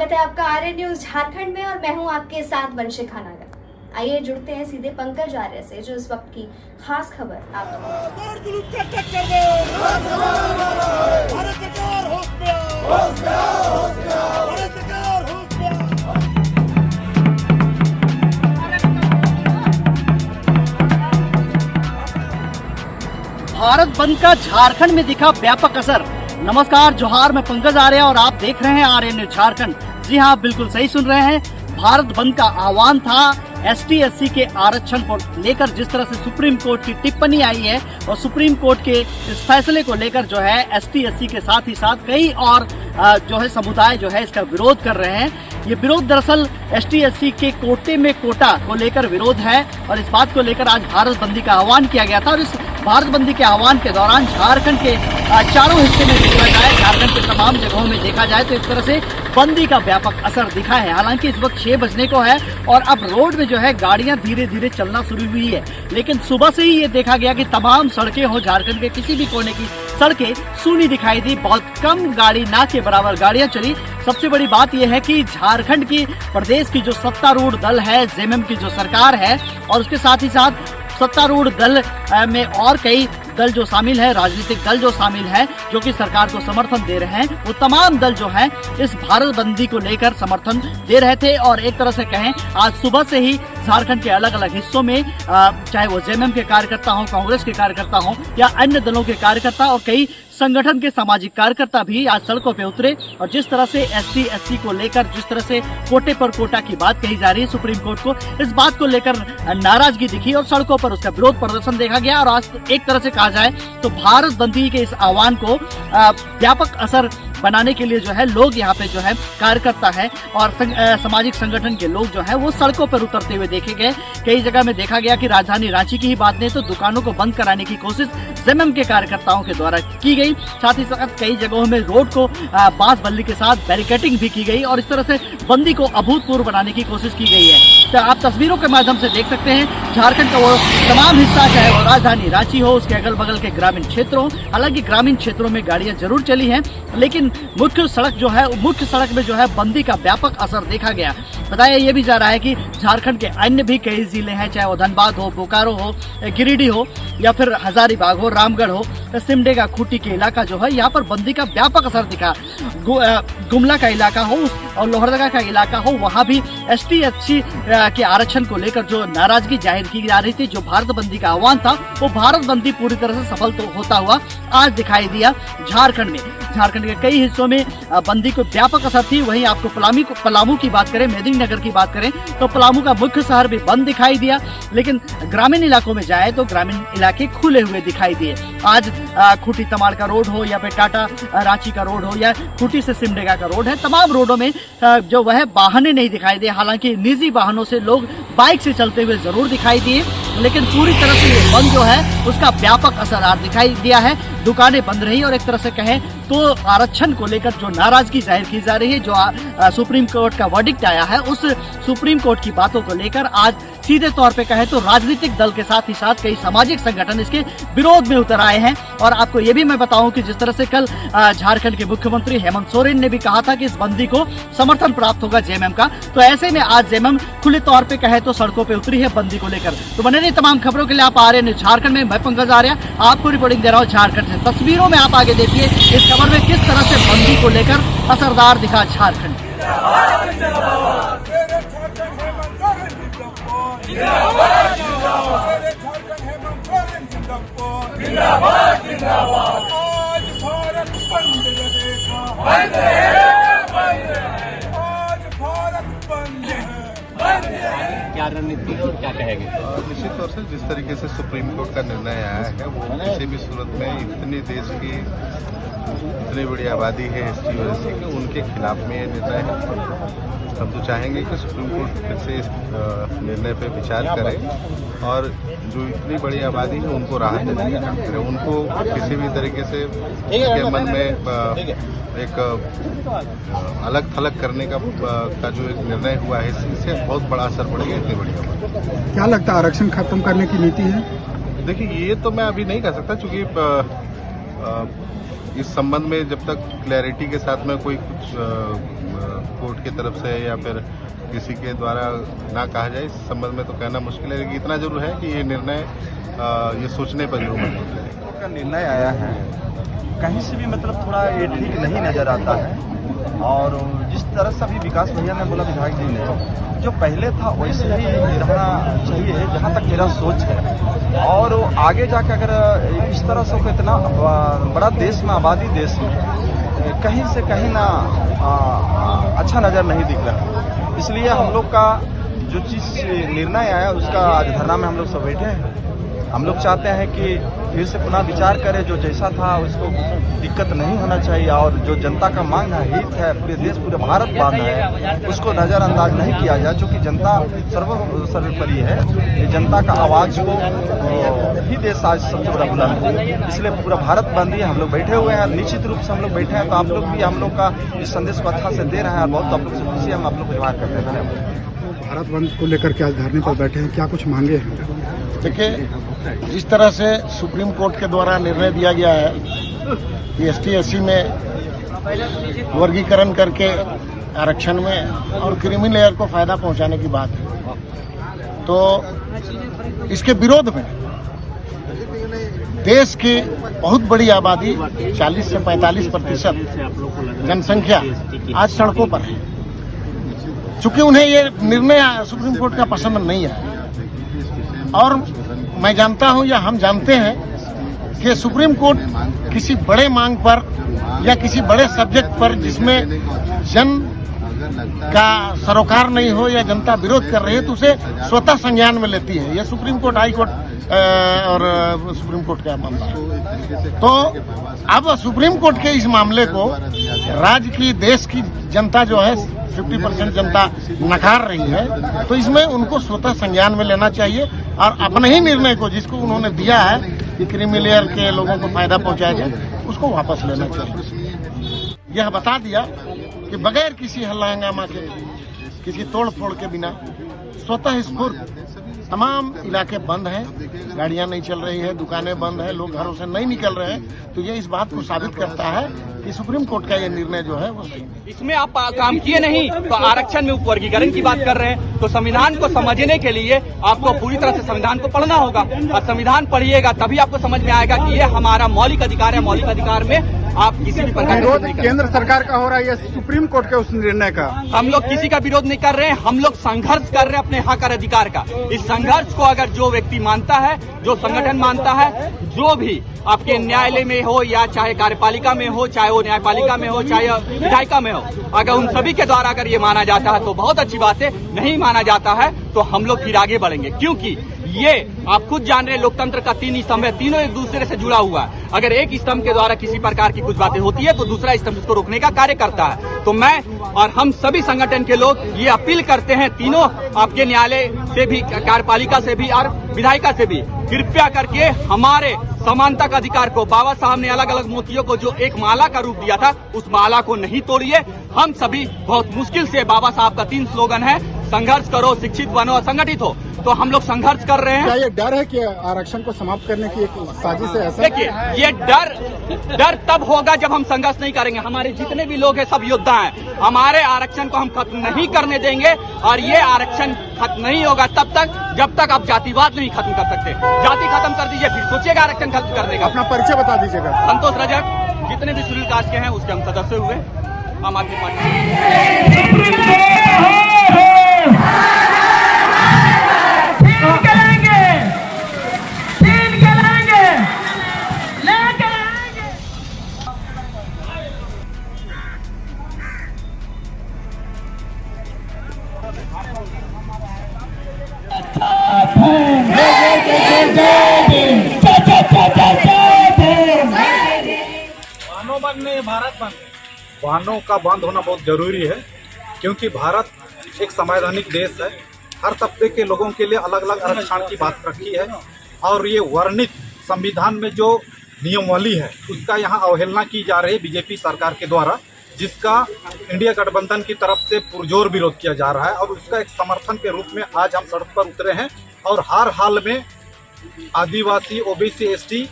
स्वागत है आपका आर्य न्यूज झारखंड में और मैं हूं आपके साथ वंशिका नागर। आइए जुड़ते हैं सीधे पंकज आर्य से जो इस वक्त की खास खबर आप भारत बंद का झारखंड में दिखा व्यापक असर। नमस्कार, जोहार, मैं पंकज आर्य और आप देख रहे हैं आर्य न्यूज झारखंड। जी हाँ, बिल्कुल सही सुन रहे हैं। भारत बंद का आह्वान था। ST/SC के आरक्षण को लेकर जिस तरह से सुप्रीम कोर्ट की टिप्पणी आई है और सुप्रीम कोर्ट के इस फैसले को लेकर जो है ST/SC के साथ ही साथ कई और जो है समुदाय जो है इसका विरोध कर रहे हैं। ये विरोध दरअसल ST/SC के कोटे में कोटा को लेकर विरोध है और इस बात को लेकर आज भारत बंदी का आह्वान किया गया था। और इस भारत बंदी के आह्वान के दौरान झारखंड के चारों हिस्से में देखा जाए, झारखंड के तमाम जगहों में देखा जाए तो इस तरह से बंदी का व्यापक असर दिखा है। हालांकि इस वक्त 6 बजने को है और अब रोड में जो है गाड़ियां धीरे धीरे चलना शुरू हुई है, लेकिन सुबह से ही ये देखा गया कि तमाम सड़कें हो झारखंड के किसी भी कोने की सड़कें सूनी दिखाई दी। बहुत कम गाड़ी, ना के बराबर गाड़ियां चली। सबसे बड़ी बात यह है कि झारखंड की प्रदेश की जो सत्तारूढ़ दल है, JMM की जो सरकार है और उसके साथ ही साथ सत्तारूढ़ दल में और कई दल जो शामिल है, राजनीतिक दल जो शामिल है, जो कि सरकार को समर्थन दे रहे हैं, वो तमाम दल जो है इस भारत बंदी को लेकर समर्थन दे रहे थे। और एक तरह से कहें, आज सुबह से ही झारखंड के अलग अलग हिस्सों में चाहे वो JMM के कार्यकर्ता हो, कांग्रेस के कार्यकर्ता हो या अन्य दलों के कार्यकर्ता और कई संगठन के सामाजिक कार्यकर्ता भी आज सड़कों पे उतरे। और जिस तरह से ST/SC को लेकर जिस तरह से कोटे पर कोटा की बात कही जा रही है सुप्रीम कोर्ट को, इस बात को लेकर नाराजगी दिखी और सड़कों पर उसका विरोध प्रदर्शन देखा गया। और आज एक तरह से कहा जाए तो भारत बंदी के इस आह्वान को व्यापक असर बनाने के लिए जो है लोग यहाँ पे जो है कार्यकर्ता है और सामाजिक संगठन के लोग जो है वो सड़कों पर उतरते हुए देखे गए। कई जगह में देखा गया कि राजधानी रांची की ही बात नहीं तो दुकानों को बंद कराने की कोशिश JMM के कार्यकर्ताओं के द्वारा की गई। साथ ही साथ कई जगहों में रोड को बांस बल्ली के साथ बैरिकेडिंग भी की गई और इस तरह से बंदी को अभूतपूर्व बनाने की कोशिश की गई है। तो आप तस्वीरों के माध्यम से देख सकते हैं झारखंड का वो तमाम हिस्सा, चाहे वो राजधानी रांची हो, उसके अगल बगल के ग्रामीण क्षेत्रों। हालांकि ग्रामीण क्षेत्रों में गाड़ियां जरूर चली हैं, लेकिन मुख्य सड़क में जो है बंदी का व्यापक असर देखा गया। बताया ये भी जा रहा है कि झारखंड के अन्य भी कई जिले हैं, चाहे वो धनबाद हो, बोकारो हो, गिरिडीह हो या फिर हजारीबाग हो, रामगढ़ हो, सिमडेगा, खूंटी के इलाका जो है यहाँ पर बंदी का व्यापक असर दिखा। गुमला का इलाका हो और लोहरदगा का इलाका हो, वहाँ भी ST/SC के आरक्षण को लेकर जो नाराजगी जाहिर की जा रही थी, जो भारत बंदी का आह्वान था, वो भारत बंदी पूरी तरह से सफल तो होता हुआ आज दिखाई दिया झारखंड में। झारखंड के कई हिस्सों में बंदी को व्यापक असर थी। वहीं आपको पलामू की बात करें, मेदिनीनगर की बात करें तो पलामू का मुख्य शहर भी बंद दिखाई दिया, लेकिन ग्रामीण इलाकों में जाए तो ग्रामीण इलाके खुले हुए दिखाई दिए। आज खूंटी तमाड़ का रोड हो या फिर टाटा रांची का रोड हो या खूंटी से सिमडेगा का रोड है, तमाम रोडों में जो वह वाहने नहीं दिखाई दिए। हालांकि निजी वाहनों से लोग बाइक से चलते हुए जरूर दिखाई दिए, लेकिन पूरी तरह से ये बंद जो है उसका व्यापक असर आज दिखाई दिया है। दुकानें बंद रही और एक तरह से कहें तो आरक्षण को लेकर जो नाराजगी जाहिर की जा रही है, जो सुप्रीम कोर्ट का वर्डिक्ट आया है, उस सुप्रीम कोर्ट की बातों को लेकर आज सीधे तौर पे कहें तो राजनीतिक दल के साथ ही साथ कई सामाजिक संगठन इसके विरोध में उतर आए हैं। और आपको ये भी मैं बताऊं कि जिस तरह से कल झारखंड के मुख्यमंत्री हेमंत सोरेन ने भी कहा था कि इस बंदी को समर्थन प्राप्त होगा JMM का, तो ऐसे में आज JMM खुले तौर पे कहे तो सड़कों पे उतरी है बंदी को लेकर। तो बने रहिए तमाम खबरों के लिए आप आर्य न्यूज झारखंड में। मैं पंकज आर्य आपको रिपोर्टिंग दे रहा हूँ झारखंड से। तस्वीरों में आप आगे देखिए इस खबर में किस तरह से बंदी को लेकर असरदार दिखा झारखंड। क्या रणनीति और क्या कहेंगे? निश्चित तौर से जिस तरीके से सुप्रीम कोर्ट का निर्णय आया है वो किसी भी सूरत में इतने देश की इतनी बड़ी आबादी है ST/SC की, उनके खिलाफ में ये निर्णय है। हम तो चाहेंगे कि सुप्रीम कोर्ट फिर से इस निर्णय पे विचार करे और जो इतनी बड़ी आबादी है उनको राहत देने का काम करे। उनको किसी भी तरीके से उनके मन में एक अलग थलग करने का जो एक निर्णय हुआ है, इससे बहुत बड़ा असर पड़ेगा इतनी बड़ी आबादी। क्या लगता है आरक्षण खत्म करने की नीति है? देखिए, ये तो मैं अभी नहीं कह सकता, क्योंकि इस संबंध में जब तक क्लैरिटी के साथ में कोई कुछ कोर्ट की तरफ से या फिर किसी के द्वारा ना कहा जाए, इस संबंध में तो कहना मुश्किल है। लेकिन इतना जरूर है कि ये निर्णय ये सोचने पर जरूर मजबूर है। का निर्णय आया है, कहीं से भी मतलब थोड़ा ये ठीक नहीं नजर आता है। और जिस तरह से अभी विकास भैया ने बोला, विधायक जी ने, जो पहले था वैसे ही रहना चाहिए, जहाँ तक मेरा सोच है। और आगे जाके अगर इस तरह से इतना बड़ा देश में, आबादी देश में कहीं से कहीं ना अच्छा नज़र नहीं दिख रहा। इसलिए हम लोग का जो चीज़ निर्णय आया उसका आज धरना में हम लोग सब बैठे हैं। हम लोग चाहते हैं कि फिर से पुनः विचार करें, जो जैसा था उसको दिक्कत नहीं होना चाहिए। और जो जनता का मांग है, हित है, पूरे देश पूरे भारत बांध है, उसको नज़रअंदाज नहीं किया जाए। क्योंकि जनता सर्वोपरि है, ये जनता का आवाज़ को ही देश आज सबसे बड़ा बुलंद है। इसलिए पूरा भारत बंद है। हम लोग बैठे हुए हैं, निश्चित रूप से हम लोग बैठे हैं। तो आप लोग भी हम लोग का इस संदेश को अच्छा से दे रहे हैं और बहुत आप लोग से खुशी हम आप लोग को व्यवहार करते हैं। भारत बंद को लेकर के आज धरने पर बैठे हैं, क्या कुछ मांगे हैं? देखिए, जिस तरह से सुप्रीम कोर्ट के द्वारा निर्णय दिया गया है कि एसटी एससी में वर्गीकरण करके आरक्षण में और क्रीमी लेयर को फायदा पहुंचाने की बात है, तो इसके विरोध में देश की बहुत बड़ी आबादी 40 से 45% जनसंख्या आज सड़कों पर है। चूंकि उन्हें ये निर्णय सुप्रीम कोर्ट का पसंद नहीं है, और मैं जानता हूं या हम जानते हैं कि सुप्रीम कोर्ट किसी बड़े मांग पर या किसी बड़े सब्जेक्ट पर जिसमें जन का सरोकार नहीं हो या जनता विरोध कर रही है, तो उसे स्वतः संज्ञान में लेती है। यह सुप्रीम कोर्ट, हाई कोर्ट और सुप्रीम कोर्ट का मामला है। तो अब सुप्रीम कोर्ट के इस मामले को राज्य की, देश की जनता जो है 50% जनता नकार रही है, तो इसमें उनको स्वतः संज्ञान में लेना चाहिए और अपने ही निर्णय को, जिसको उन्होंने दिया है कि क्रीमी लेयर के लोगों को फायदा पहुंचाया जाए, उसको वापस लेना चाहिए। यह बता दिया कि बगैर किसी हल्ला हंगामा के, किसी तोड़ फोड़ के बिना स्वतः स्फूर्त तमाम इलाके बंद हैं, गाड़ियां नहीं चल रही है, दुकानें बंद है, लोग घरों से नहीं निकल रहे हैं। तो ये इस बात को साबित करता है कि सुप्रीम कोर्ट का ये निर्णय जो है वो सही है। इसमें आप काम किए नहीं तो आरक्षण में उपवर्गीकरण की बात कर रहे हैं। तो संविधान को समझने के लिए आपको पूरी तरह से संविधान को पढ़ना होगा, और संविधान पढ़िएगा तभी आपको समझ में आएगा कि ये हमारा मौलिक अधिकार है। मौलिक अधिकार में आप किसी भी प्रकार विरोध केंद्र सरकार का हो रहा है या सुप्रीम कोर्ट के उस निर्णय का? हम लोग किसी का विरोध नहीं कर रहे हैं, हम लोग संघर्ष कर रहे हैं अपने हक और अधिकार का। इस संघर्ष को अगर जो व्यक्ति मानता है, जो संगठन मानता है, जो भी आपके न्यायालय में हो या चाहे कार्यपालिका में हो, चाहे वो न्यायपालिका में हो, चाहे विधायिका में हो, अगर उन सभी के द्वारा अगर ये माना जाता है तो बहुत अच्छी बात है। नहीं माना जाता है तो हम लोग फिर आगे बढ़ेंगे, क्योंकि ये आप खुद जान रहे हैं, लोकतंत्र का 3 स्तंभ है, तीनों एक दूसरे से जुड़ा हुआ है। अगर एक स्तंभ के द्वारा किसी प्रकार की कुछ बातें होती है तो दूसरा स्तंभ उसको रोकने का कार्य करता है। तो मैं और हम सभी संगठन के लोग ये अपील करते हैं, तीनों आपके न्यायालय से भी, कार्यपालिका से भी और विधायिका से भी, कृपया करके हमारे समानता का अधिकार को, बाबा साहब ने अलग अलग मोतियों को जो एक माला का रूप दिया था, उस माला को नहीं तोड़िए। हम सभी बहुत मुश्किल से, बाबा साहब का 3 स्लोगन है, संघर्ष करो, शिक्षित बनो और संगठित हो, तो हम लोग संघर्ष कर रहे हैं। क्या ये डर है कि आरक्षण को समाप्त करने की एक साजिश है? ऐसा देखिए, ये डर तब होगा जब हम संघर्ष नहीं करेंगे। हमारे जितने भी लोग हैं सब योद्धा हैं, हमारे आरक्षण को हम खत्म नहीं करने देंगे। और ये आरक्षण खत्म नहीं होगा तब तक जब तक आप जातिवाद नहीं खत्म कर सकते। जाति खत्म कर दीजिए, फिर सोचिएगा आरक्षण खत्म करने का। अपना परिचय बता दीजिएगा। संतोष रजक, जितने भी शेड्यूल कास्ट के हैं उसके हम सदस्य हुए आम आदमी पार्टी। वाहनों का बंद होना बहुत जरूरी है, क्योंकि भारत एक संवैधानिक देश है। हर तबके के लोगों के लिए अलग अलग आरक्षण की बात रखी है, और ये वर्णित संविधान में जो नियमावली है उसका यहाँ अवहेलना की जा रही है बीजेपी सरकार के द्वारा, जिसका इंडिया गठबंधन की तरफ से पुरजोर विरोध किया जा रहा है। और उसका एक समर्थन के रूप में आज हम सड़क पर उतरे हैं, और हर हाल में आदिवासी, ओबीसी, एसटी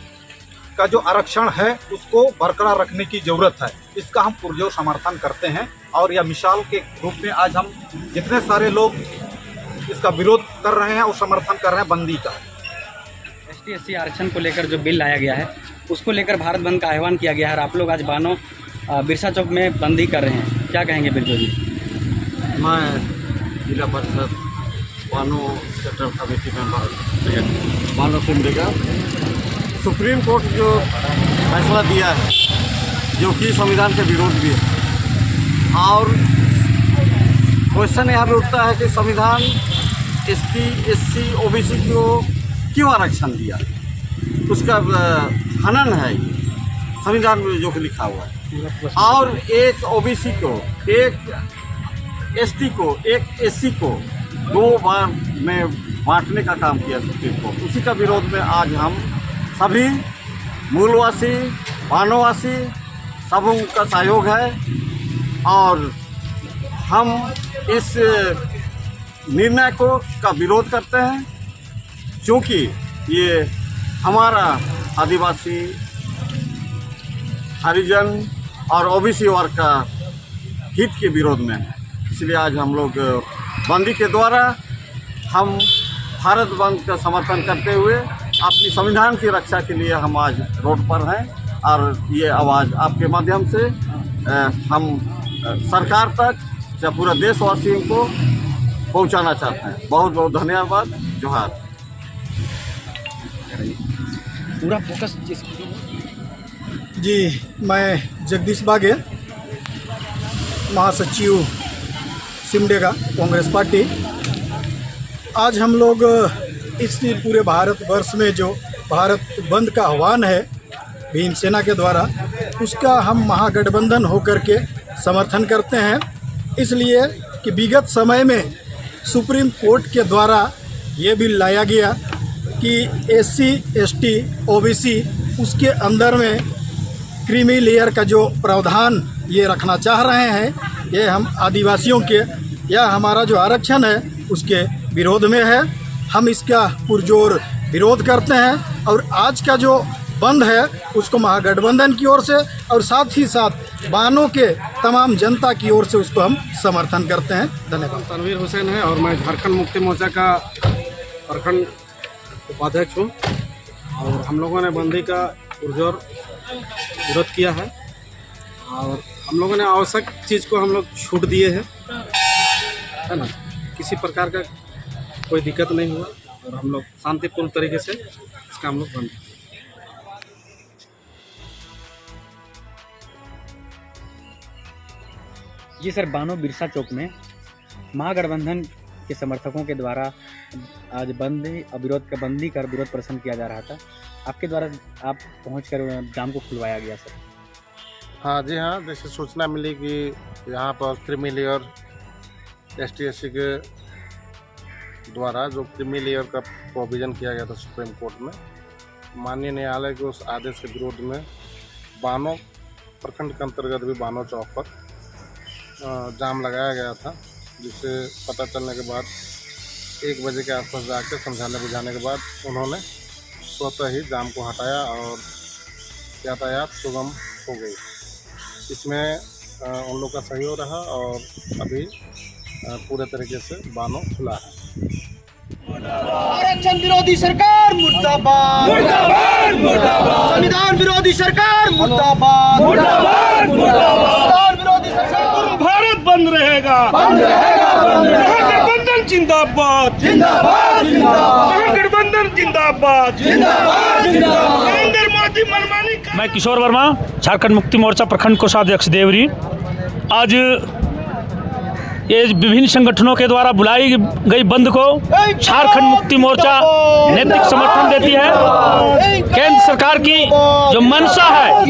का जो आरक्षण है उसको बरकरार रखने की जरूरत है। इसका हम पुरजोर समर्थन करते हैं और यह मिसाल के रूप में आज हम जितने सारे लोग इसका विरोध कर रहे हैं और समर्थन कर रहे हैं बंदी का। ST/SC आरक्षण को लेकर जो बिल लाया गया है उसको लेकर भारत बंद का आह्वान किया गया है और आप लोग आज बानो बिरसा चौक में बंदी कर रहे हैं, क्या कहेंगे बिल्कुल जी? मैं जिला परिषद Bano sector committee member Bano Simdega. Supreme court जो फैसला दिया है जो कि संविधान के विरोध भी है और क्वेश्चन यहाँ पे उठता है कि संविधान ST/SC OBC को क्यों आरक्षण दिया, उसका हनन है संविधान में जो कि लिखा हुआ है। और एक OBC को, एक ST को, एक SC को 2 बार में बांटने का काम किया सुप्रीम कोर्ट। उसी का विरोध में आज हम सभी मूलवासी बानोवासी सबों का सहयोग है और हम इस निर्णय का विरोध करते हैं क्योंकि ये हमारा आदिवासी हरिजन और OBC वर्ग का हित के विरोध में है। इसलिए आज हम लोग बंदी के द्वारा हम भारत बंद का समर्थन करते हुए अपनी संविधान की रक्षा के लिए हम आज रोड पर हैं और ये आवाज़ आपके माध्यम से हम सरकार तक या पूरा देशवासियों को पहुंचाना चाहते हैं। बहुत बहुत धन्यवाद। जोहार। पूरा फोकस जी, मैं जगदीश बागे, महासचिव सिमडेगा कांग्रेस पार्टी। आज हम लोग इस पूरे भारतवर्ष में जो भारत बंद का आह्वान है भीमसेना के द्वारा, उसका हम महागठबंधन होकर के समर्थन करते हैं। इसलिए कि विगत समय में सुप्रीम कोर्ट के द्वारा ये बिल लाया गया कि SC ST OBC उसके अंदर में क्रीमी लेयर का जो प्रावधान ये रखना चाह रहे हैं, ये हम आदिवासियों के या हमारा जो आरक्षण है उसके विरोध में है। हम इसका पुरजोर विरोध करते हैं और आज का जो बंद है उसको महागठबंधन की ओर से और साथ ही साथ बानों के तमाम जनता की ओर से उसको हम समर्थन करते हैं। धन्यवाद। तनवीर हुसैन है और मैं झारखंड मुक्ति मोर्चा का प्रखंड उपाध्यक्ष हूँ और हम लोगों ने बंदी का पुरजोर विरोध किया है और हम लोगों ने आवश्यक चीज़ को हम लोग छूट दिए हैं, है ना। किसी प्रकार का कोई दिक्कत नहीं हुआ और हम लोग शांतिपूर्ण तरीके से इसका हम लोग बंद। जी सर, बानो बिरसा चौक में महागठबंधन के समर्थकों के द्वारा आज बंदी और विरोध का बंदी कर विरोध प्रदर्शन किया जा रहा था। आपके द्वारा आप पहुंचकर जाम को खुलवाया गया सर। हाँ जी हाँ, जैसे सूचना मिली कि यहाँ पर क्रीमी लेयर ST/SC के द्वारा जो क्रीमी लेयर का प्रोविज़न किया गया था सुप्रीम कोर्ट में, माननीय न्यायालय के उस आदेश के विरोध में बानो प्रखंड के अंतर्गत भी बानो चौक पर जाम लगाया गया था, जिससे पता चलने के बाद 1 बजे के आसपास जाकर समझाने बुझाने के बाद उन्होंने स्वतः ही जाम को हटाया और यातायात सुगम हो गई। इसमें उन लोग का सहयोग रहा और अभी पूरे तरीके से बानो खुला है। आरक्षण विरोधी सरकार मुर्दाबाद, मुर्दाबाद, मुर्दाबाद। संविधान विरोधी सरकार मुर्दाबाद, मुर्दाबाद, मुर्दाबाद। विरोधी सरकार। भारत बंद रहेगा, बंद रहेगा, बंद रहेगा। महागठबंधन जिंदाबाद, जिंदाबाद, जिंदाबाद। महागठबंधन जिंदाबाद, जिंदाबाद, जिंदाबाद। नरेंद्र मोदी मनमानी। मैं किशोर वर्मा, झारखंड मुक्ति मोर्चा प्रखंड कोषाध्यक्ष देवरी। आज ये विभिन्न संगठनों के द्वारा बुलाई गई बंद को झारखंड मुक्ति मोर्चा नैतिक समर्थन देती है। केंद्र सरकार की जो मंशा है,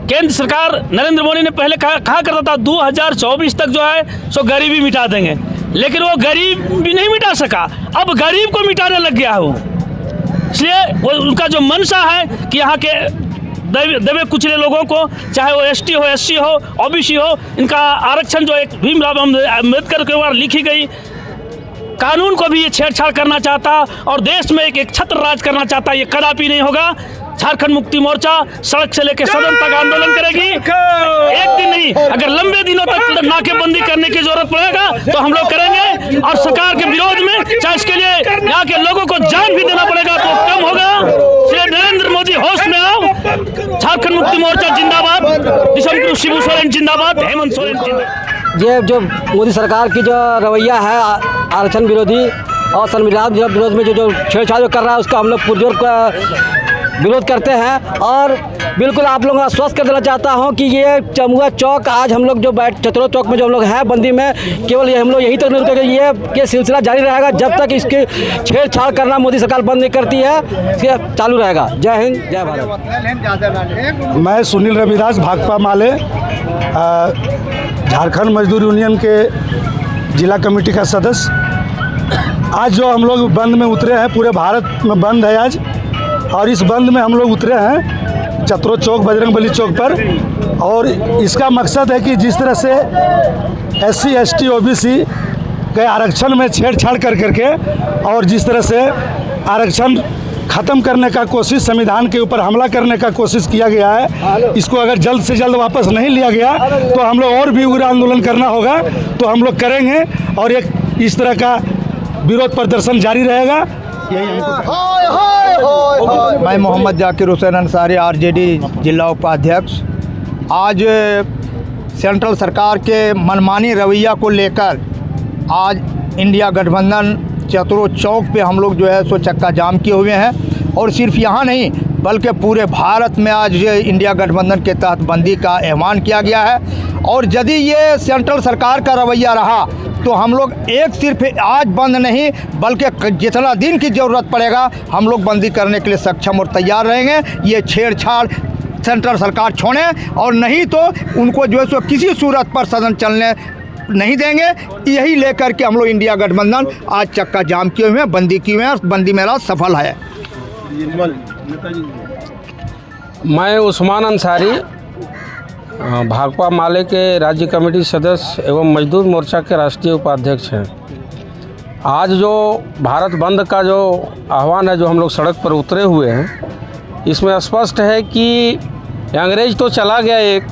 केंद्र सरकार नरेंद्र मोदी ने पहले कहा करता था 2024 तक जो है सो गरीबी मिटा देंगे, लेकिन वो गरीब भी नहीं मिटा सका, अब गरीब को मिटाने लग गया हो। इसलिए वो उनका जो मंशा है कि यहाँ के दबे कुचले लोगों को, चाहे वो ST हो, SC हो, OBC हो, इनका आरक्षण जो एक भीमराव अम्बेडकर के द्वारा लिखी गई कानून को भी ये छेड़छाड़ करना चाहता और देश में एक छत्र राज करना चाहता, ये कदापि नहीं होगा। झारखंड मुक्ति मोर्चा सड़क से लेकर सदन तक आंदोलन करेगी। एक दिन नहीं, अगर लंबे दिनों तक नाकेबंदी करने की जरूरत पड़ेगा तो हम लोग करेंगे, और सरकार के विरोध में चाहे इसके लिए यहाँ के लोगों को जान भी देना पड़ेगा तो कम होगा। श्री नरेंद्र मोदी होश में आओ। झारखंड मुक्ति मोर्चा जिंदाबाद, दिसंबर शिबू सोरेन जिंदाबाद, हेमंत सोरेन जिंदाबाद। ये जो मोदी सरकार की जो रवैया है आरक्षण विरोधी और संविधान विरोध में जो छेड़छाड़ कर रहा है उसका हम लोग पुरजोर विरोध करते हैं। और बिल्कुल आप लोगों को आश्वस्त कर देना चाहता हूं कि ये जमुआ चौक आज हम लोग जो चतुरो चौक में जो हम लोग हैं बंदी में, केवल ये हम लोग यहीं तक नहीं रुकेंगे, ये सिलसिला जारी रहेगा जब तक इसके छेड़छाड़ करना मोदी सरकार बंद नहीं करती है, ये चालू रहेगा। जय हिंद, जय भारत। मैं सुनील रविदास, भाकपा माले, झारखंड मजदूर यूनियन के जिला कमेटी का सदस्य। आज जो हम लोग बंद में उतरे हैं, पूरे भारत में बंद है आज, और इस बंद में हम लोग उतरे हैं चतुरो चौक, बजरंगबली चौक पर। और इसका मकसद है कि जिस तरह से SC ST OBC के आरक्षण में छेड़छाड़ कर करके और जिस तरह से आरक्षण ख़त्म करने का कोशिश, संविधान के ऊपर हमला करने का कोशिश किया गया है, इसको अगर जल्द से जल्द वापस नहीं लिया गया तो हम लोग और भी उग्र आंदोलन करना होगा। तो हम लोग करेंगे और एक इस तरह का विरोध प्रदर्शन जारी रहेगा। मैं मोहम्मद जाकिर हुसैन अंसारी, RJD जिला उपाध्यक्ष। आज सेंट्रल सरकार के मनमानी रवैया को लेकर आज इंडिया गठबंधन चतुरो चौक पे हम लोग जो है सो चक्का जाम किए हुए हैं। और सिर्फ यहाँ नहीं बल्कि पूरे भारत में आज इंडिया गठबंधन के तहत बंदी का ऐलान किया गया है। और यदि ये सेंट्रल सरकार का रवैया रहा तो हम लोग एक सिर्फ आज बंद नहीं बल्कि जितना दिन की ज़रूरत पड़ेगा हम लोग बंदी करने के लिए सक्षम और तैयार रहेंगे। ये छेड़छाड़ सेंट्रल सरकार छोड़ें और नहीं तो उनको जो है सो किसी सूरत पर सदन चलने नहीं देंगे। यही लेकर के हम लोग इंडिया गठबंधन आज चक्का जाम किए हुए हैं, बंदी किए हुए हैं और बंदी मेरा सफल है। मैं उस्मान अंसारी, भाकपा माले के राज्य कमेटी सदस्य एवं मजदूर मोर्चा के राष्ट्रीय उपाध्यक्ष हैं। आज जो भारत बंद का जो आह्वान है, जो हम लोग सड़क पर उतरे हुए हैं, इसमें स्पष्ट है कि अंग्रेज तो चला गया एक,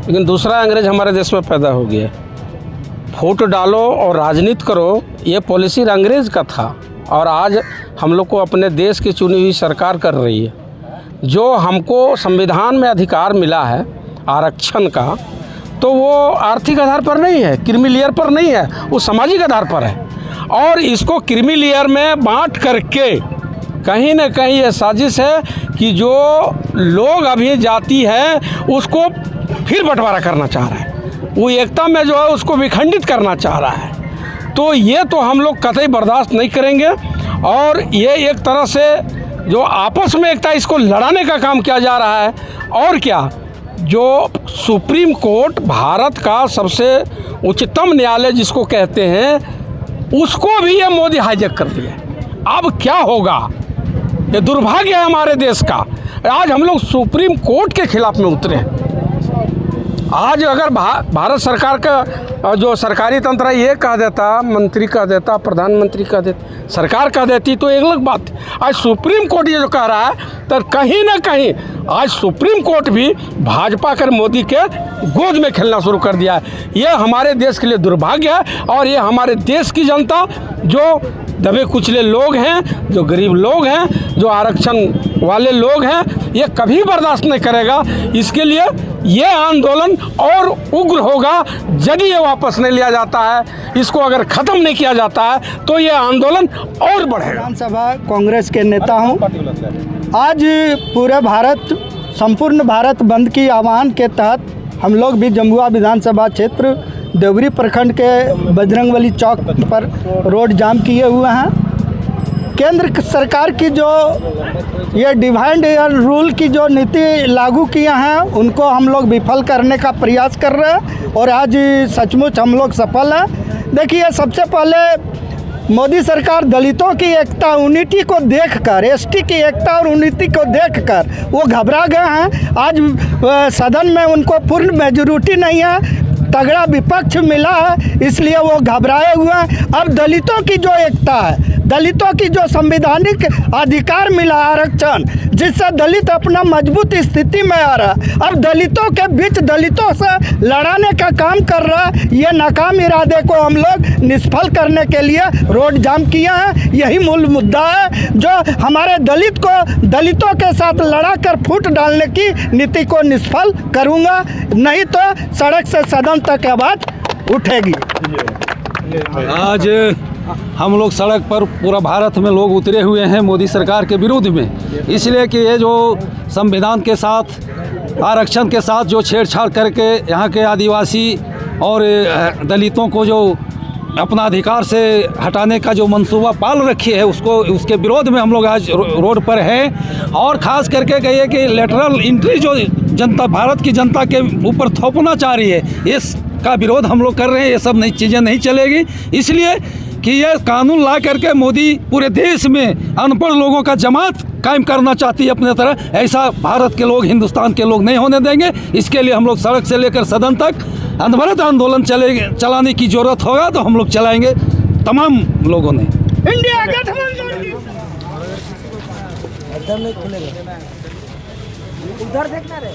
लेकिन दूसरा अंग्रेज हमारे देश में पैदा हो गया। वोट डालो और राजनीति करो, ये पॉलिसी अंग्रेज़ का था और आज हम लोग को अपने देश की चुनी हुई सरकार कर रही है। जो हमको संविधान में अधिकार मिला है आरक्षण का, तो वो आर्थिक आधार पर नहीं है, क्रीमी लेयर पर नहीं है, वो सामाजिक आधार पर है। और इसको क्रीमी लेयर में बांट करके कहीं न कहीं ये साजिश है कि जो लोग अभी जाति है उसको फिर बंटवारा करना चाह रहा है, वो एकता में जो है उसको विखंडित करना चाह रहा है। तो ये तो हम लोग कतई बर्दाश्त नहीं करेंगे। और ये एक तरह से जो आपस में एकता, इसको लड़ाने का काम किया जा रहा है। और क्या, जो सुप्रीम कोर्ट भारत का सबसे उच्चतम न्यायालय जिसको कहते हैं, उसको भी ये मोदी हाईजैक कर दिया। अब क्या होगा, ये दुर्भाग्य है हमारे देश का। आज हम लोग सुप्रीम कोर्ट के खिलाफ में उतरे हैं। आज अगर भारत सरकार का जो सरकारी तंत्र है ये कह देता, मंत्री कह देता, प्रधानमंत्री कह देता, सरकार कह देती तो एक अलग बात। आज सुप्रीम कोर्ट ये जो कह रहा है, तो कहीं ना कहीं आज सुप्रीम कोर्ट भी भाजपा कर मोदी के गोद में खेलना शुरू कर दिया है। ये हमारे देश के लिए दुर्भाग्य है। और ये हमारे देश की जनता जो दबे कुचले लोग हैं, जो गरीब लोग हैं, जो आरक्षण वाले लोग हैं, ये कभी बर्दाश्त नहीं करेगा। इसके लिए ये आंदोलन और उग्र होगा यदि ये वापस नहीं लिया जाता है, इसको अगर ख़त्म नहीं किया जाता है तो ये आंदोलन और बढ़ेगा। विधानसभा कांग्रेस के नेता हूँ। आज पूरे भारत, संपूर्ण भारत बंद की आह्वान के तहत हम लोग भी जमुआ विधानसभा क्षेत्र देवरी प्रखंड के बजरंगबली चौक पर रोड जाम किए हुए हैं। केंद्र सरकार की जो ये डिवाइड रूल की जो नीति लागू किए हैं उनको हम लोग विफल करने का प्रयास कर रहे हैं और आज सचमुच हम लोग सफल हैं। देखिए, सबसे पहले मोदी सरकार दलितों की एकता, यूनिटी को देखकर, ST की एकता और यूनिटी को देखकर वो घबरा गए हैं। आज सदन में उनको पूर्ण मेजॉरिटी नहीं है। तगड़ा विपक्ष मिला है, इसलिए वो घबराए हुए हैं। अब दलितों की जो एकता है, दलितों की जो संवैधानिक अधिकार मिला आरक्षण, जिससे दलित अपना मजबूत स्थिति में आ रहा है, अब दलितों के बीच दलितों से लड़ाने का काम कर रहा है। ये नाकाम इरादे को हम लोग निष्फल करने के लिए रोड जाम किया है। यही मूल मुद्दा है जो हमारे दलित को दलितों के साथ लड़ा कर फूट डालने की नीति को निष्फल करूँगा, नहीं तो सड़क से सदन तक आवाज़ उठेगी। आज हम लोग सड़क पर पूरा भारत में लोग उतरे हुए हैं मोदी सरकार के विरोध में, इसलिए कि ये जो संविधान के साथ आरक्षण के साथ जो छेड़छाड़ करके यहाँ के आदिवासी और दलितों को जो अपना अधिकार से हटाने का जो मंसूबा पाल रखी है उसके विरोध में हम लोग आज रोड पर हैं। और ख़ास करके कहिए कि लेटरल एंट्री जो जनता भारत की जनता के ऊपर थोपना चाह रही है, इसका विरोध हम लोग कर रहे हैं। ये सब नई चीज़ें नहीं चलेगी, इसलिए कि ये कानून ला करके मोदी पूरे देश में अनपढ़ लोगों का जमात कायम करना चाहती है अपने तरह। ऐसा भारत के लोग, हिंदुस्तान के लोग नहीं होने देंगे। इसके लिए हम लोग सड़क से लेकर सदन तक अनवरत आंदोलन चलाने की जरूरत होगा तो हम लोग चलाएंगे तमाम लोगों ने। इंडिया गठबंधन उधर देखना रे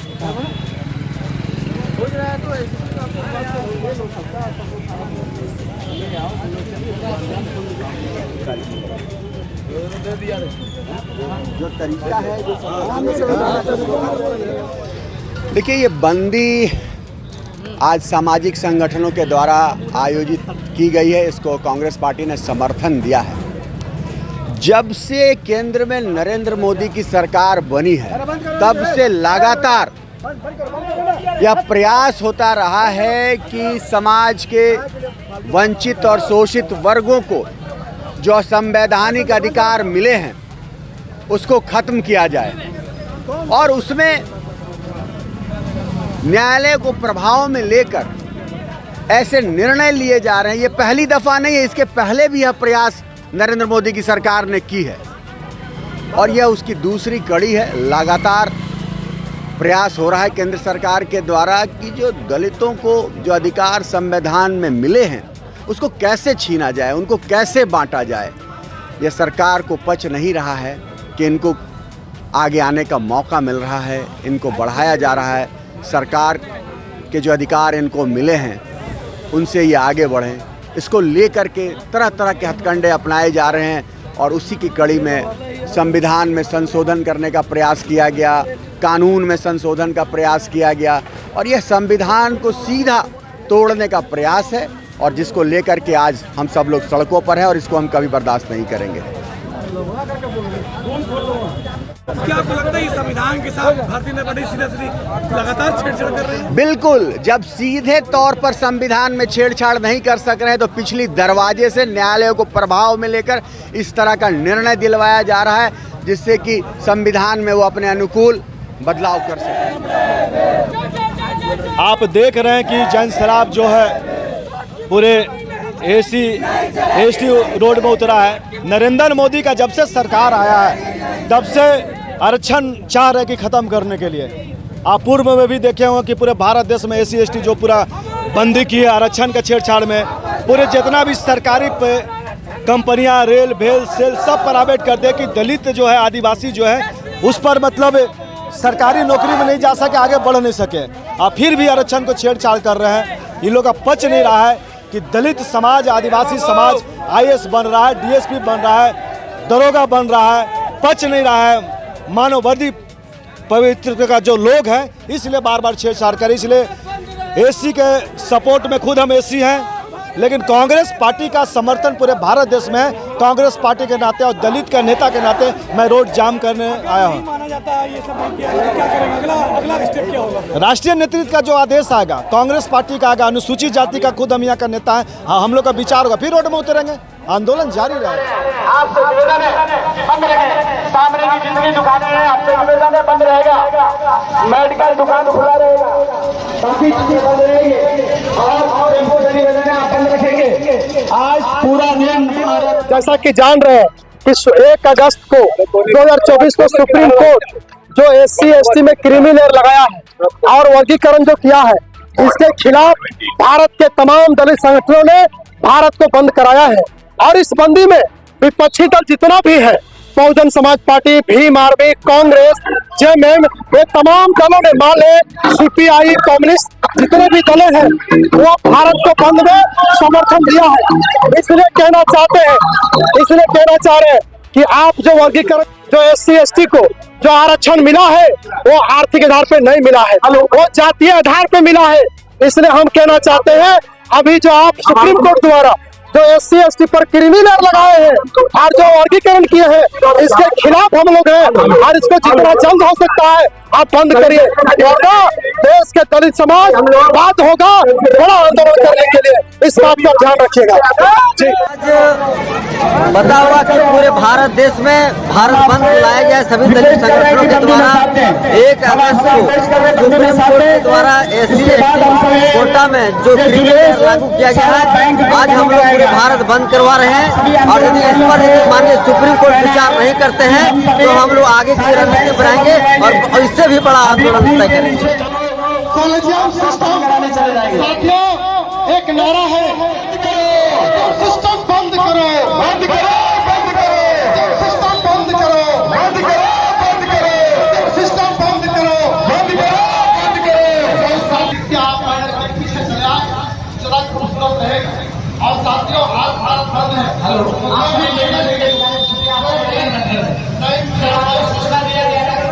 जो तरीका है देखिए, ये बंदी आज सामाजिक संगठनों के द्वारा आयोजित की गई है। इसको कांग्रेस पार्टी ने समर्थन दिया है। जब से केंद्र में नरेंद्र मोदी की सरकार बनी है तब से लगातार यह प्रयास होता रहा है कि समाज के वंचित और शोषित वर्गों को जो संवैधानिक अधिकार मिले हैं उसको खत्म किया जाए, और उसमें न्यायालय को प्रभाव में लेकर ऐसे निर्णय लिए जा रहे हैं। ये पहली दफ़ा नहीं है, इसके पहले भी यह प्रयास नरेंद्र मोदी की सरकार ने की है और यह उसकी दूसरी कड़ी है। लगातार प्रयास हो रहा है केंद्र सरकार के द्वारा कि जो दलितों को जो अधिकार संविधान में मिले हैं उसको कैसे छीना जाए, उनको कैसे बांटा जाए। यह सरकार को पच नहीं रहा है कि इनको आगे आने का मौका मिल रहा है, इनको बढ़ाया जा रहा है। सरकार के जो अधिकार इनको मिले हैं उनसे ये आगे बढ़ें, इसको लेकर के तरह तरह के हथकंडे अपनाए जा रहे हैं। और उसी की कड़ी में संविधान में संशोधन करने का प्रयास किया गया, कानून में संशोधन का प्रयास किया गया, और यह संविधान को सीधा तोड़ने का प्रयास है और जिसको लेकर के आज हम सब लोग सड़कों पर हैं और इसको हम कभी बर्दाश्त नहीं करेंगे। क्या आपको लगता है संविधान के साथ भारतीय जनता पार्टी सीधी लगातार छेड़छाड़ कर रही है? बिल्कुल, जब सीधे तौर पर संविधान में छेड़छाड़ नहीं कर सक रहे हैं तो पिछली दरवाजे से न्यायालय को प्रभाव में लेकर इस तरह का निर्णय दिलवाया जा रहा है जिससे कि संविधान में वो अपने अनुकूल बदलाव कर सकें। आप देख रहे हैं कि जन सैलाब जो है पूरे एसटी रोड में उतरा है। नरेंद्र मोदी का जब से सरकार आया है तब से आरक्षण चाह रहे कि ख़त्म करने के लिए। आप पूर्व में भी देखे होंगे कि पूरे भारत देश में एससी एसटी जो पूरा बंदी की है आरक्षण के छेड़छाड़ में, पूरे जितना भी सरकारी कंपनियां, रेल, भेल, सेल सब प्राइवेट कर दे कि दलित जो है, आदिवासी जो है उस पर मतलब सरकारी नौकरी में नहीं जा सके, आगे बढ़ नहीं सके। आप फिर भी आरक्षण को छेड़छाड़ कर रहे हैं। इन लोगों का पच नहीं रहा है कि दलित समाज, आदिवासी समाज आईएएस बन रहा है, डीएसपी बन रहा है, दरोगा बन रहा है, पच नहीं रहा है मानववादी पवित्र का जो लोग हैं, इसलिए बार बार छेड़छाड़ करें। इसलिए एससी के सपोर्ट में खुद हम एससी हैं, लेकिन कांग्रेस पार्टी का समर्थन पूरे भारत देश में है। कांग्रेस पार्टी के नाते और दलित के नेता के नाते मैं रोड जाम करने आया हूँ। राष्ट्रीय नेतृत्व का जो आदेश आएगा, कांग्रेस पार्टी का आएगा, अनुसूचित जाति का खुद हम यहाँ का नेता है, हाँ हम लोग का विचार होगा, फिर रोड में उतरेंगे, आंदोलन जारी रहेगा। आपसे निवेदन है बंद रहे, सामने की जितनी दुकानें हैं आपसे निवेदन है बंद रहेगा, मेडिकल दुकान खुला रहेगा, बाकी चीजें बंद रहेंगी और टेम्पो से निवेदन है आप बंद रखेंगे। आज पूरा नियम जैसा कि जान रहे हैं कि 1 अगस्त को 2024 को सुप्रीम कोर्ट जो एससी एसटी में क्रीमी लेयर लगाया है और वर्गीकरण जो किया है इसके खिलाफ भारत के तमाम दलित संगठनों ने भारत को बंद कराया है। और इस बंदी में विपक्षी दल जितना भी है, Bahujan Samaj party, Bhim army, Congress, JMM, ये तमाम दलों ने, मान ले सीपीआई, कम्युनिस्ट, जितने भी दलें हैं वो भारत को बंद में समर्थन दिया है। इसलिए कहना चाह रहे हैं कि आप जो वर्गीकरण, जो SC ST को जो आरक्षण मिला है वो आर्थिक आधार पे नहीं मिला है, वो जातीय आधार पे मिला है। इसलिए हम कहना चाहते हैं अभी जो आप सुप्रीम कोर्ट द्वारा जो SC ST पर क्रिमिनल लगाए हैं और जो वर्गीकरण किए हैं, इसके खिलाफ हम लोग हैं और इसको जितना जल्द हो सकता है आप बंद करिए, वरना देश के दलित समाज बात होगा बड़ा आंदोलन करने के लिए। इस बात का ध्यान रखिएगा। जी, पता होगा कि पूरे भारत देश में भारत बंद लाया गया सभी दलित संगठनों के द्वारा 1 अगस्त को सुप्रीम कोर्ट के द्वारा SC ST कोटा में जो क्रिमिनल लागू किया गया है, आज हम लोग पूरे भारत बंद करवा रहे हैं। और यदि इस पर माननीय सुप्रीम कोर्ट विचार नहीं करते हैं तो हम लोग आगे की रणनीति बनाएंगे और इससे भी बड़ा आंदोलन तय करेंगे। साथियों, एक नारा है, सिस्टम बंद करो, बंद करो, बंद करो, सिस्टम बंद करो, बंद करो, बंद करो, सिस्टम बंद करो, बंद करो, बंद करो। क्या आप पीछे चले आए, जरा खूबसूरत रहेगा। और साथियों, आज भारत बंद है। सूचना दिया गया था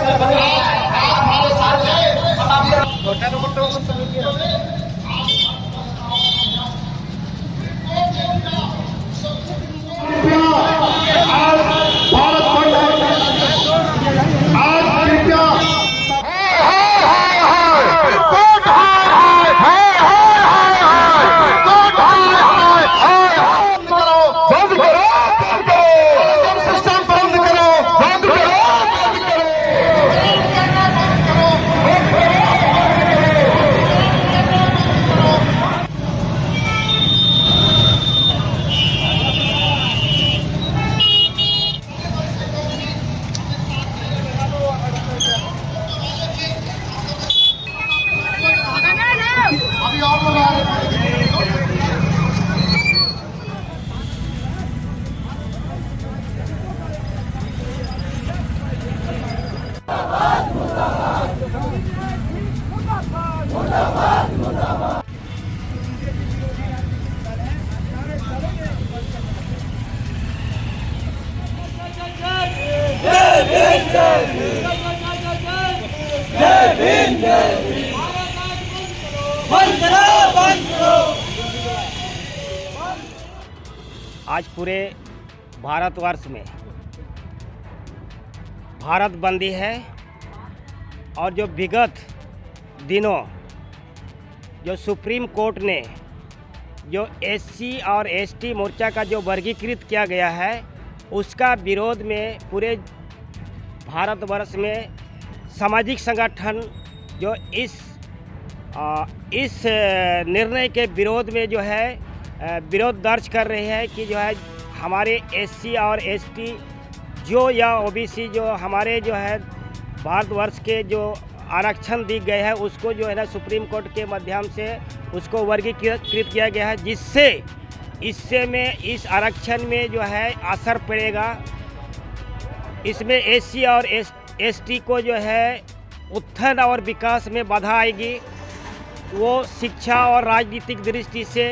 आज पूरे भारतवर्ष में भारत बंदी है। और जो विगत दिनों जो सुप्रीम कोर्ट ने जो SC और ST मोर्चा का जो वर्गीकृत किया गया है, उसका विरोध में पूरे भारतवर्ष में सामाजिक संगठन जो इस निर्णय के विरोध में जो है विरोध दर्ज कर रहे हैं कि जो है हमारे SC और ST जो या OBC जो हमारे जो है भारतवर्ष के जो आरक्षण दी गए हैं, उसको जो है ना सुप्रीम कोर्ट के माध्यम से उसको वर्गीकृत किया गया है, जिससे इससे में इस आरक्षण में जो है असर पड़ेगा। इसमें SC और ST को जो है उत्थान और विकास में बाधा आएगी। वो शिक्षा और राजनीतिक दृष्टि से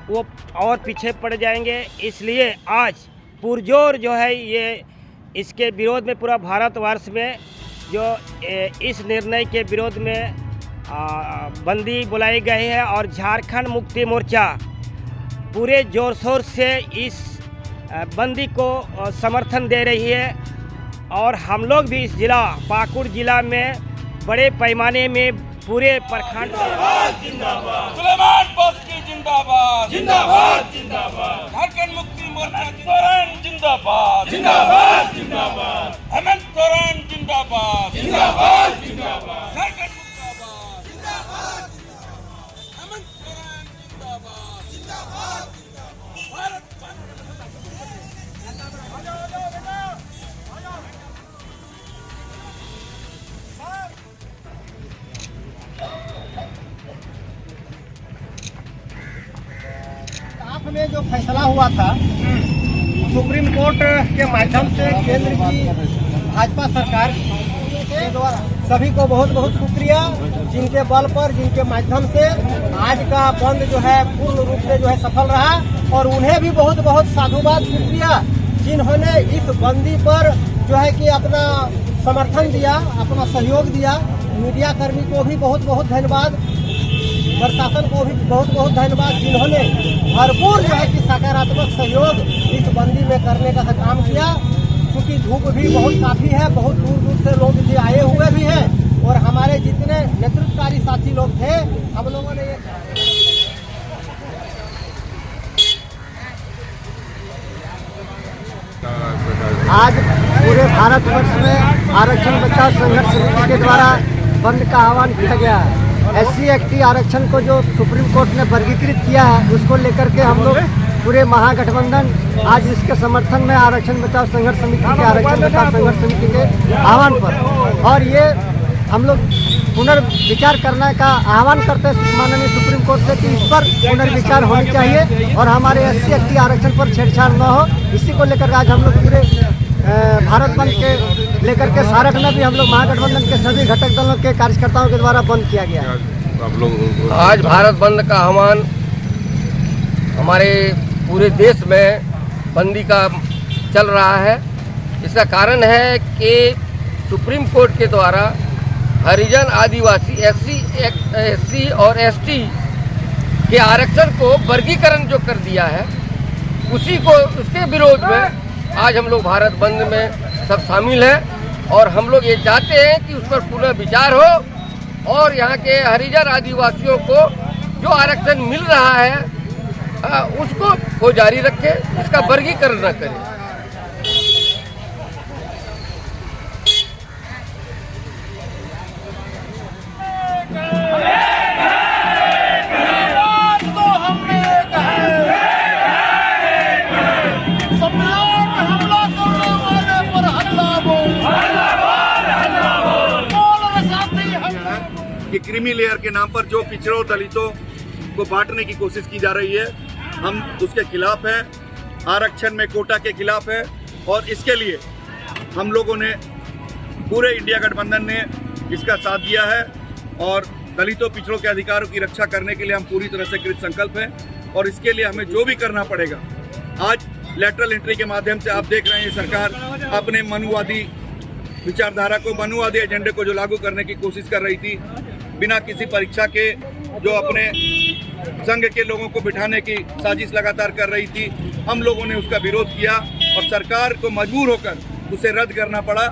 वो और पीछे पड़ जाएंगे। इसलिए आज पुरजोर जो है ये इसके विरोध में पूरा भारतवर्ष में जो इस निर्णय के विरोध में बंदी बुलाई गई है। और झारखंड मुक्ति मोर्चा पूरे जोर शोर से इस बंदी को समर्थन दे रही है। और हम लोग भी इस जिला पाकुड़ जिला में बड़े पैमाने में पूरे प्रखंड सुलेमान बस्ती जिंदाबाद, जिंदाबाद, जिंदाबाद। झारखंड मुक्ति मोर्चा जिंदाबाद, जिंदाबाद, जिंदाबाद। हेमंत सोरेन जिंदाबाद, जिंदाबाद, जिंदाबाद। झारखंड मुक्ताबाद, जिंदाबाद, हेमंत सोरेन जिंदाबाद, जिंदाबाद, जिंदाबाद। में जो फैसला हुआ था सुप्रीम कोर्ट के माध्यम से केंद्र की भाजपा सरकार के द्वारा सभी को बहुत बहुत शुक्रिया, जिनके बल पर जिनके माध्यम से आज का बंद जो है पूर्ण रूप से जो है सफल रहा, और उन्हें भी बहुत बहुत साधुवाद शुक्रिया जिन्होंने इस बंदी पर जो है कि अपना समर्थन दिया, अपना सहयोग दिया। मीडिया कर्मी को भी बहुत बहुत धन्यवाद, प्रशासन को भी बहुत बहुत धन्यवाद जिन्होंने भरपूर जो है कि सकारात्मक सहयोग इस बंदी में करने का काम किया। क्योंकि धूप भी बहुत काफ़ी है, बहुत दूर दूर से लोग इसे आए हुए भी हैं, और हमारे जितने नेतृत्वकारी साथी लोग थे हम लोगों ने ये आज पूरे भारतवर्ष में आरक्षण बचाओ संघर्ष समिति के द्वारा बंद का आह्वान किया गया है। SC/ST आरक्षण को जो सुप्रीम कोर्ट ने वर्गीकृत किया है उसको लेकर के हम लोग पूरे महागठबंधन आज इसके समर्थन में आरक्षण बचाओ संघर्ष समिति के आरक्षण बचाओ संघर्ष समिति के आह्वान पर, और ये हम लोग पुनर्विचार करने का आह्वान करते हैं माननीय सुप्रीम कोर्ट से कि इस पर पुनर्विचार होनी चाहिए और हमारे SC/ST आरक्षण पर छेड़छाड़ न हो। इसी को लेकर आज हम लोग पूरे भारत बंद के लेकर के सारक में भी हम लोग महागठबंधन के सभी घटक दलों के कार्यकर्ताओं के द्वारा बंद किया गया है। आज भारत बंद का आह्वान हमारे पूरे देश में बंदी का चल रहा है। इसका कारण है कि सुप्रीम कोर्ट के द्वारा हरिजन आदिवासी SC और ST के आरक्षण को वर्गीकरण जो कर दिया है उसके विरोध में आज हम लोग भारत बंद में सब शामिल हैं, और हम लोग ये चाहते हैं कि उस पर पुनः विचार हो और यहाँ के हरिजन आदिवासियों को जो आरक्षण मिल रहा है उसको वो जारी रखे, इसका वर्गीकरण न करे। कि क्रीमी लेयर के नाम पर जो पिछड़ों दलितों को बांटने की कोशिश की जा रही है, हम उसके खिलाफ हैं, आरक्षण में कोटा के खिलाफ है, और इसके लिए हम लोगों ने पूरे इंडिया गठबंधन ने इसका साथ दिया है, और दलितों पिछड़ों के अधिकारों की रक्षा करने के लिए हम पूरी तरह से कृत संकल्प हैं, और इसके लिए हमें जो भी करना पड़ेगा। आज लेटरल एंट्री के माध्यम से आप देख रहे हैं सरकार अपने मनुवादी विचारधारा को, मनुवादी एजेंडे को जो लागू करने की कोशिश कर रही थी, बिना किसी परीक्षा के जो अपने संघ के लोगों को बिठाने की साजिश लगातार कर रही थी, हम लोगों ने उसका विरोध किया और सरकार को मजबूर होकर उसे रद्द करना पड़ा।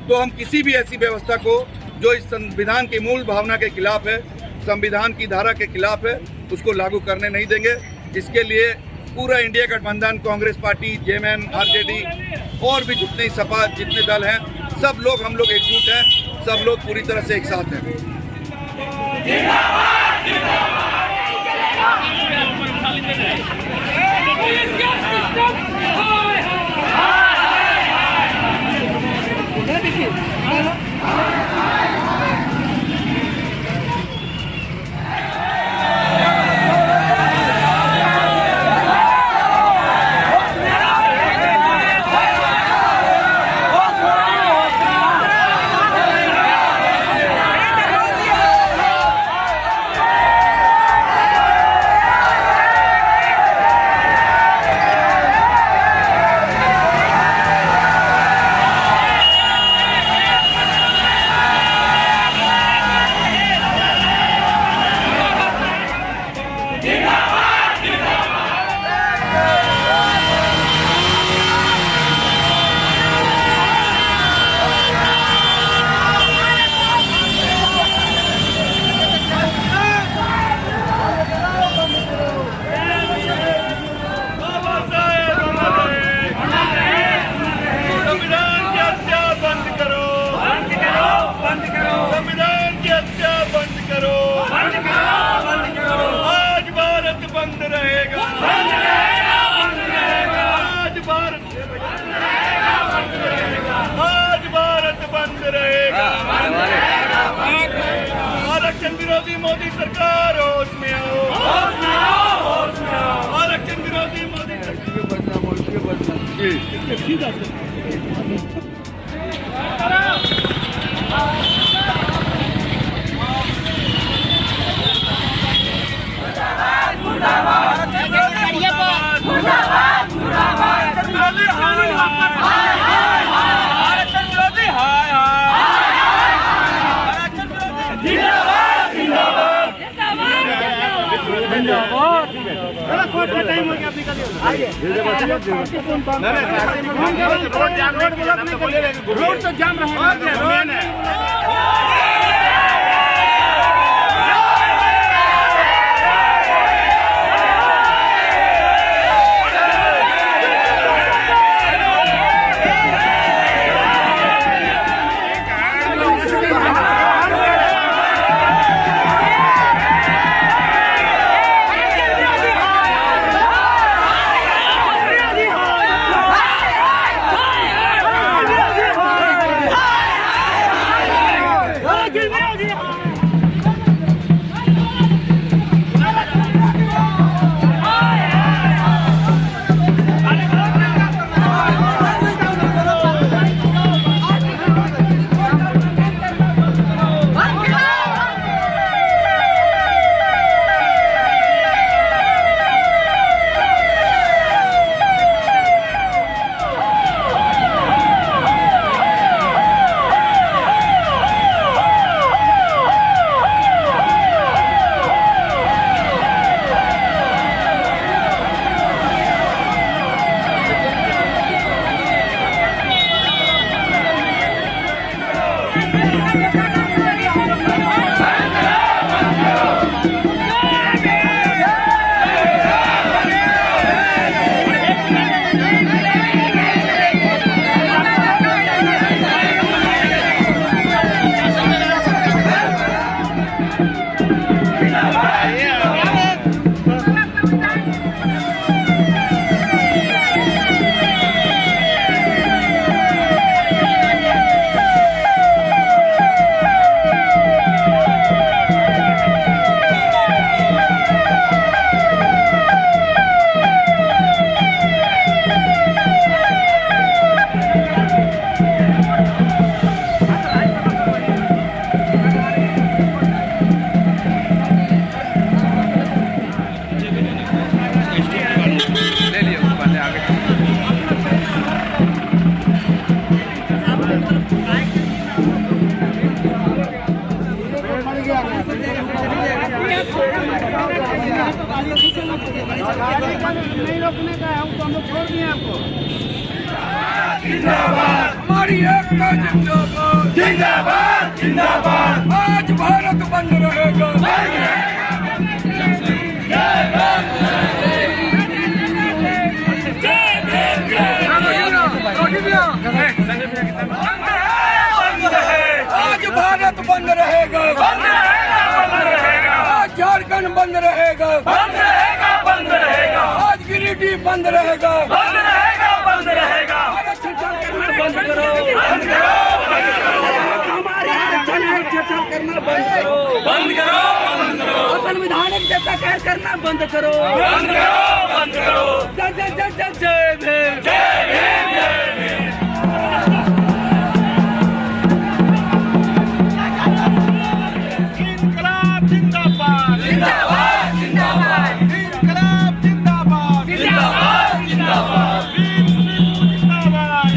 तो हम किसी भी ऐसी व्यवस्था को जो इस संविधान की मूल भावना के खिलाफ है, संविधान की धारा के खिलाफ है, उसको लागू करने नहीं देंगे। इसके लिए पूरा इंडिया गठबंधन, कांग्रेस पार्टी, JMN, RJD और भी जितने सपा जितने दल हैं, सब लोग हम लोग एकजुट हैं, सब लोग पूरी तरह से एक साथ हैं। रोड तो जाम रहेगा। नहीं रोकने का है, तो हम लोग छोड़ दिए आपको। जिंदाबाद हमारी एकता जिंदाबाद जिंदाबाद जिंदाबाद। आज भारत बंद रहेगा। आज भारत बंद रहेगा। आज झारखंड बंद रहेगा। बंद रहेगा। आज गिरिडीह बंद रहेगा। बंद रहेगा। बंद करो। हमारे आरक्षण है चर्चा करना बंद करो। बंद करो। संविधानिक जैसा कार्य करना बंद करो। बंद करो। जय जय जय जय जय भीम। जय भीम जय भीम। इनकलाब जिंदाबाद जिंदाबाद जिंदाबाद। इनकलाब जिंदाबाद जिंदाबाद जिंदाबाद।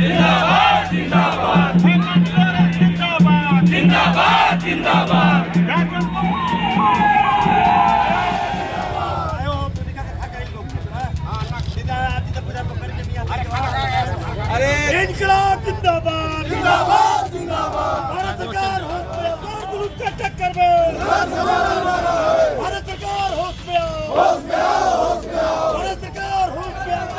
जिंदाबाद जिंदाबाद जिंदाबाद जिंदाबाद। अरे इनकलाब जिंदाबाद जिंदाबाद जिंदाबाद। भारत सरकार होश में आओ, ग्रुप का टक्कर में। भारत सरकार होश में आओ, होश में आओ, होश में आओ। भारत सरकार होश में आओ।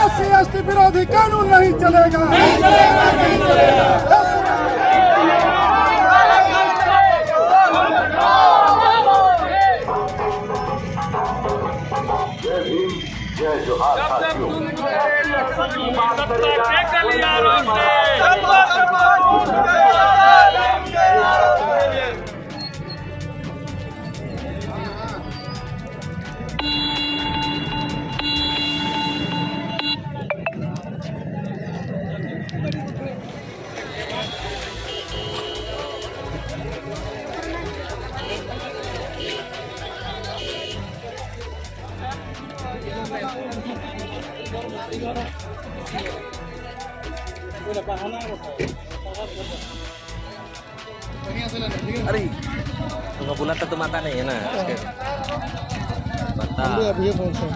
SC/ST विरोधी कानून नहीं चलेगा। नहीं चलेगा, नहीं चलेगा। जब तक तुम अरे तुमको बुलाता तुम आता नहीं है ना बता अभी पहुंचे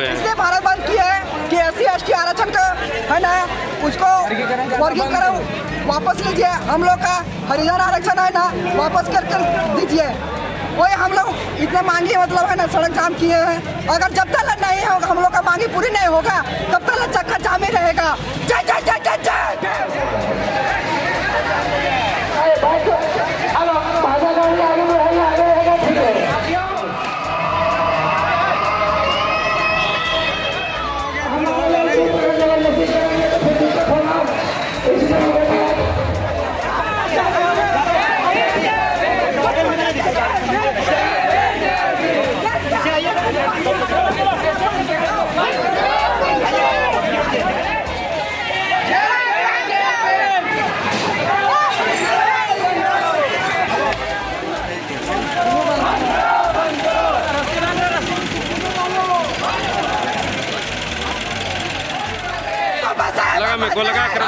इसलिए भारत बंद किया है कि SC/ST आरक्षण का है ना उसको वर्गीकरण वापस लीजिए। हम लोग का हरिजन आरक्षण है ना वापस करके दीजिए। वही हम लोग इतने मांगी मतलब है ना सड़क जाम किए हैं। अगर जब तक नहीं होगा हम लोग का मांगी पूरी नहीं होगा तब तक चक्का जाम ही रहेगा। जय जय जय जय जय। लगा मेरे को लगा कर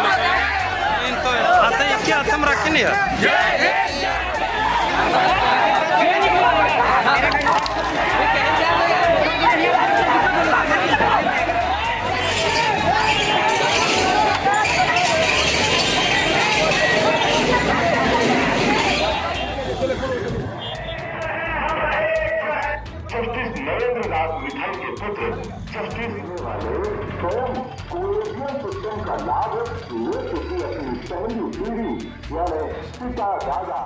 इनको आते हैं क्या तुम रख नहीं है जस्टिस नरेंद्र नाथ मिठाई के पुत्र जस्टिस स्वयं कोलेजियम सिस्टम का लाभ ले चुकी अपनी पहली पीढ़ी यानी पिता दादा